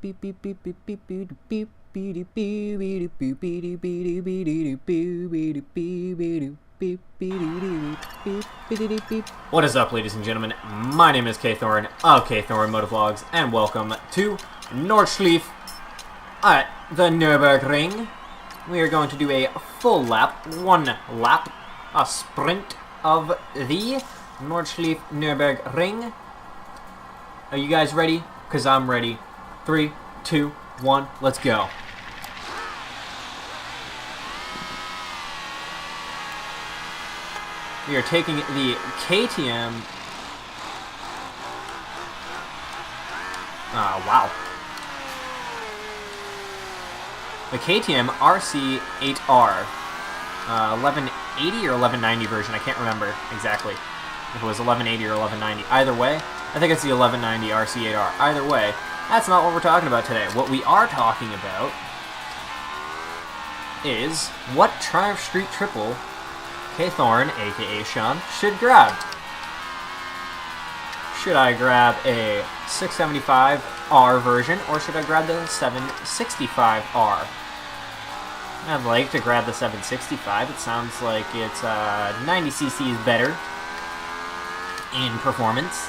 What is up, ladies and gentlemen? My name is K Thorn of K Thorn Motovlogs, and welcome to Nordschiefe at the Nurburgring. We are going to do a full lap, a sprint of the Nordschiefe Nurburgring. Are you guys ready? Because I'm ready. 3, 2, 1, let's go. We are taking the KTM. Wow. The KTM RC8R. 1180 or 1190 version. I can't remember exactly if it was 1180 or 1190. Either way, I think it's the 1190 RC8R. Either way, that's not what we're talking about today. What we are talking about is what Triumph Street Triple K Thorn, aka Sean, should grab. Should I grab a 675R version, or should I grab the 765R? I'd like to grab the 765. It sounds like it's 90 cc's better in performance.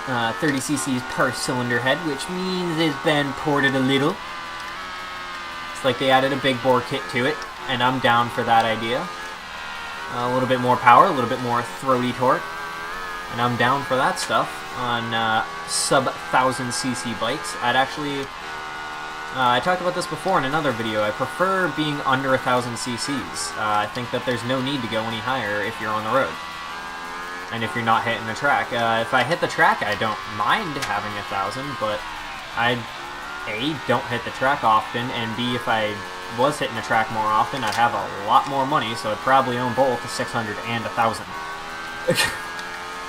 30 cc's per cylinder head, which means it's been ported a little. It's like they added a big bore kit to it, and I'm down for that idea. A little bit more power, a little bit more throaty torque, and I'm down for that stuff on sub-1000cc bikes. I'd actually, I talked about this before in another video, I prefer being under 1000 cc's. I think that there's no need to go any higher if you're on the road, and if you're not hitting the track. If I hit the track, I don't mind having 1000, but I, A, don't hit the track often, and B, if I was hitting the track more often, I'd have a lot more money, so I'd probably own both a 600 and 1000.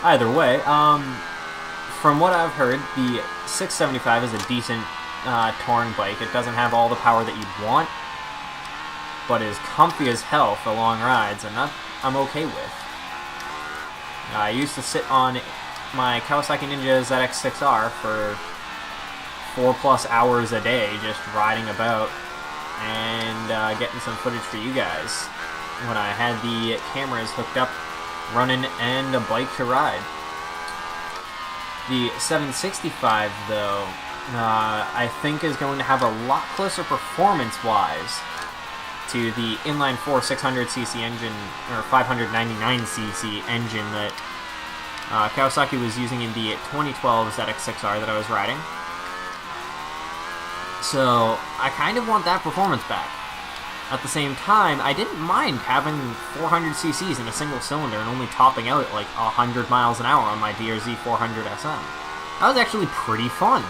Either way, from what I've heard, the 675 is a decent touring bike. It doesn't have all the power that you'd want, but is comfy as hell for long rides, and that I'm okay with. I used to sit on my Kawasaki Ninja ZX6R for 4+ hours a day, just riding about and getting some footage for you guys when I had the cameras hooked up, running, and a bike to ride. The 765, though, I think is going to have a lot closer performance-wise to the inline-4 600cc engine, or 599cc engine that Kawasaki was using in the 2012 ZX6R that I was riding. So, I kind of want that performance back. At the same time, I didn't mind having 400 cc's in a single cylinder and only topping out at like 100 miles an hour on my DRZ 400 SM. That was actually pretty fun.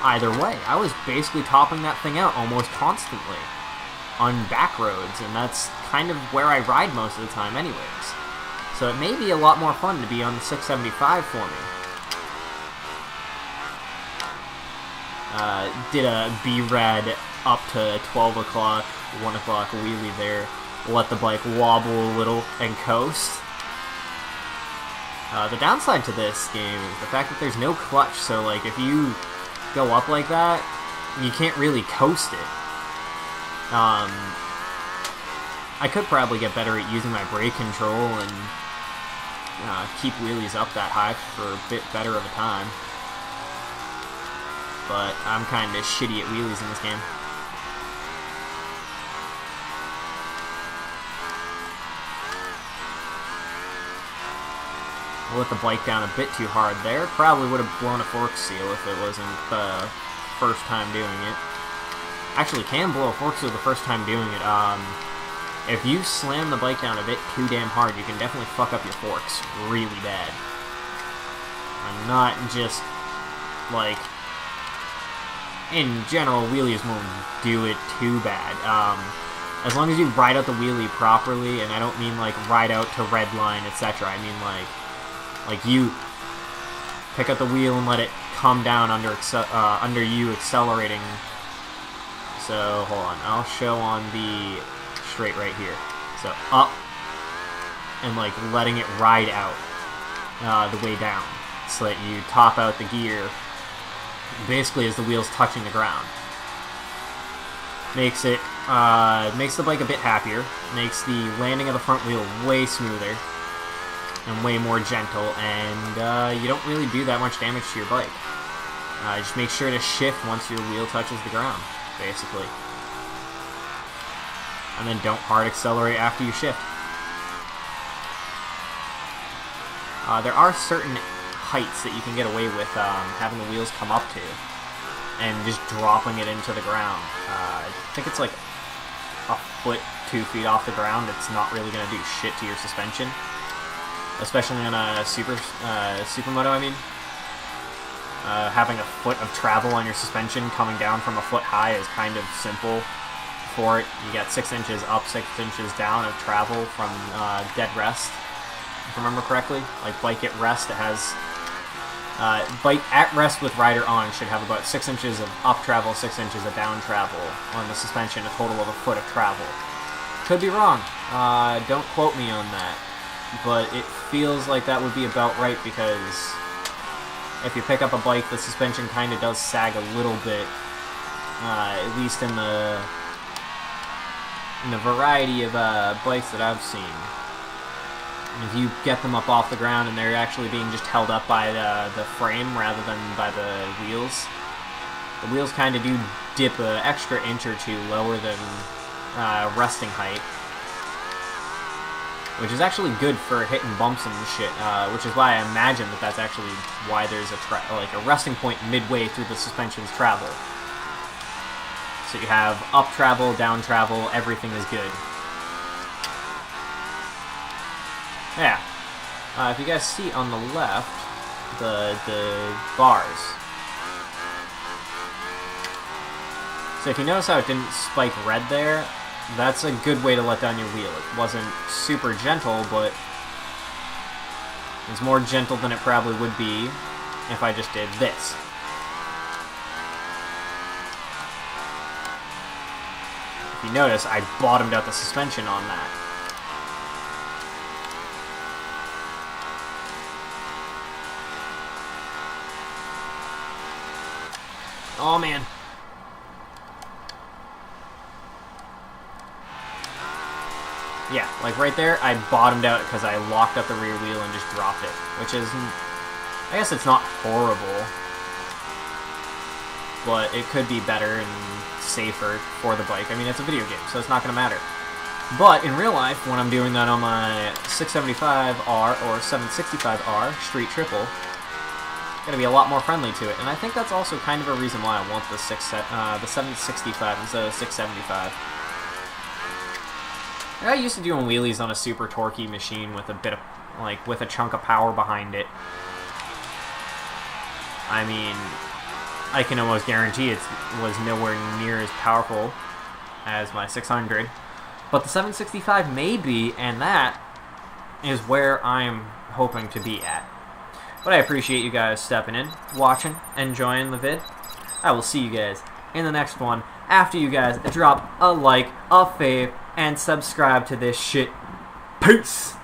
Either way, I was basically topping that thing out almost constantly on back roads, and that's kind of where I ride most of the time anyways. So it may be a lot more fun to be on the 675 for me. Did a B-rad up to 12 o'clock, 1 o'clock wheelie there. Let the bike wobble a little and coast. The downside to this game is the fact that there's no clutch, so like if you go up like that, you can't really coast it. I could probably get better at using my brake control and keep wheelies up that high for a bit better of a time. But I'm kind of shitty at wheelies in this game. I let the bike down a bit too hard there. Probably would have blown a fork seal if it wasn't the first time doing it. Actually, can blow a fork seal the first time doing it. If you slam the bike down a bit too damn hard, you can definitely fuck up your forks really bad. And not just, like, in general, wheelies won't do it too bad. As long as you ride out the wheelie properly, and I don't mean like ride out to red line, etc. I mean like you pick up the wheel and let it come down under you accelerating. So hold on, I'll show on the straight right here. So up and like letting it ride out the way down, so that you top out the gear basically as the wheel's touching the ground. Makes the bike a bit happier, makes the landing of the front wheel way smoother and way more gentle, and you don't really do that much damage to your bike. Just make sure to shift once your wheel touches the ground, basically. And then don't hard accelerate after you shift. There are certain heights that you can get away with having the wheels come up to and just dropping it into the ground. I think it's like a foot, 2 feet off the ground. It's not really going to do shit to your suspension, especially on a supermoto. I mean, having a foot of travel on your suspension coming down from a foot high is kind of simple for it. You got 6 inches up, 6 inches down of travel from dead rest, if I remember correctly. Like bike at rest, it has bike at rest with rider on should have about 6 inches of up travel, 6 inches of down travel on the suspension, a total of a foot of travel. Could be wrong. Don't quote me on that, but it feels like that would be about right, because if you pick up a bike, the suspension kind of does sag a little bit, at least in the variety of bikes that I've seen. If you get them up off the ground and they're actually being just held up by the frame rather than by the wheels kind of do dip an extra inch or two lower than resting height, which is actually good for hitting bumps and shit, which is why I imagine that that's actually why there's a resting point midway through the suspension's travel. So you have up travel, down travel, everything is good. Yeah. If you guys see on the left, the bars. So if you notice how it didn't spike red there, that's a good way to let down your wheel. It wasn't super gentle, but it's more gentle than it probably would be if I just did this. If you notice, I bottomed out the suspension on that. Oh man. Yeah, like right there, I bottomed out because I locked up the rear wheel and just dropped it, which is, I guess it's not horrible, but it could be better and safer for the bike. I mean, it's a video game, so it's not going to matter. But in real life, when I'm doing that on my 675R or 765R Street Triple, going to be a lot more friendly to it, and I think that's also kind of a reason why I want the 765 instead of 675. I used to doing wheelies on a super torquey machine with a bit of, like, with a chunk of power behind it. I mean, I can almost guarantee it was nowhere near as powerful as my 600, but the 765 may be, and that is where I'm hoping to be at. But I appreciate you guys stepping in, watching, enjoying the vid. I will see you guys in the next one after you guys drop a like, a fave, and subscribe to this shit. Peace!